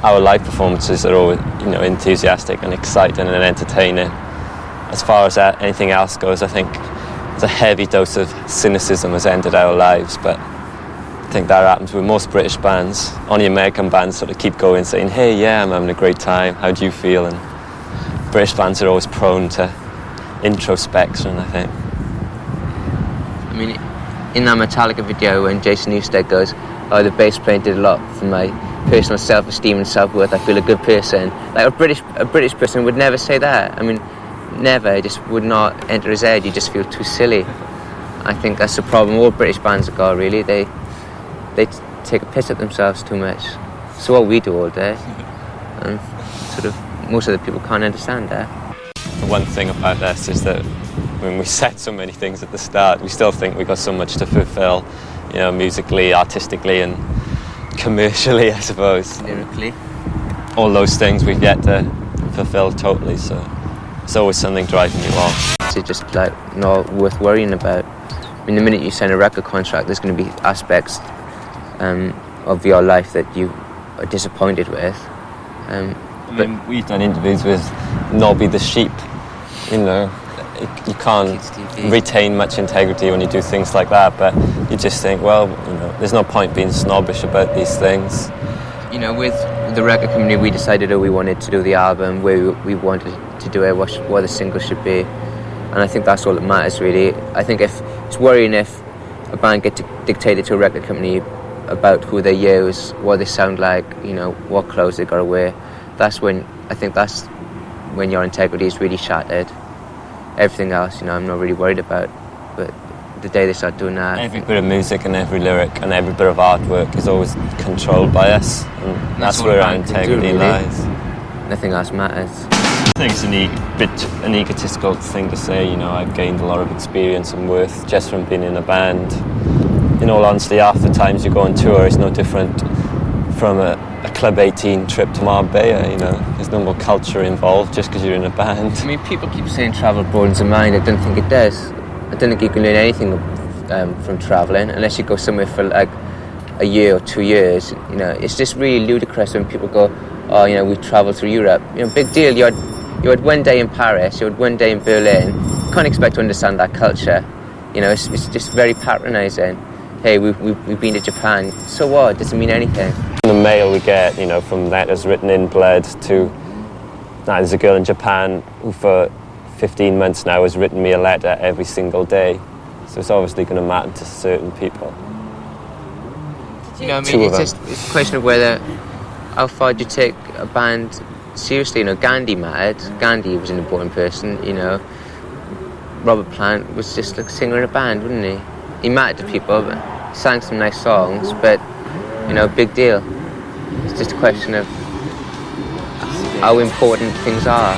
our live performances are always, you know, enthusiastic and exciting and entertaining. As far as anything else goes, I think there's a heavy dose of cynicism has ended our lives, but I think that happens with most British bands. Only American bands sort of keep going, saying, hey, yeah, I'm having a great time, how do you feel? And British bands are always prone to introspection, I think. I mean, in that Metallica video when Jason Newsted goes, oh, the bass playing did a lot for my personal self-esteem and self-worth, I feel a good person. Like a British person would never say that. I mean, never. It just would not enter his head. You just feel too silly. I think that's the problem all British bands have got, really. They take a piss at themselves too much. So what we do all day. And sort of most of the people can't understand that. The one thing about this is that when we said so many things at the start, we still think we've got so much to fulfill, you know, musically, artistically and commercially, I suppose. Lyrically. All those things we've yet to fulfill totally, so it's always something driving you on. It's just like not worth worrying about. I mean, the minute you sign a record contract, there's going to be aspects of your life that you are disappointed with. But we've done interviews with Nobby the Sheep, you know. You can't retain much integrity when you do things like that, but you just think, well, you know, there's no point being snobbish about these things. You know, with the record company, we decided that we wanted to do the album, where we wanted to do it, what the single should be, and I think that's all that matters, really. I think if it's worrying if a band gets dictated to a record company about who they use, what they sound like, you know, what clothes they got to wear. That's when your integrity is really shattered. Everything else, you know, I'm not really worried about. But the day they start doing that... Every bit of music and every lyric and every bit of artwork is always controlled by us. And that's where our integrity lies. Nothing else matters. I think it's an egotistical thing to say, you know, I've gained a lot of experience and worth just from being in a band. In all honesty, half the times you go on tour is no different from a Club 18 trip to Marbella, you know. There's no more culture involved just because you're in a band. I mean, people keep saying travel broadens the mind. I don't think it does. I don't think you can learn anything from travelling unless you go somewhere for like a year or 2 years. You know, it's just really ludicrous when people go, oh, you know, we travelled through Europe. You know, big deal. You had 1 day in Paris, you had 1 day in Berlin. You can't expect to understand that culture. You know, it's just very patronising. Hey, we've been to Japan. So what? Doesn't mean anything. The mail we get, you know, from letters written in blood to... Now, there's a girl in Japan who for 15 months now has written me a letter every single day. So it's obviously going to matter to certain people. You know, I mean, it's a question of how far do you take a band seriously? You know, Gandhi mattered. Gandhi was an important person, you know. Robert Plant was just like a singer in a band, wasn't he? He mattered to people, but sang some nice songs, but, you know, big deal. It's just a question of how important things are.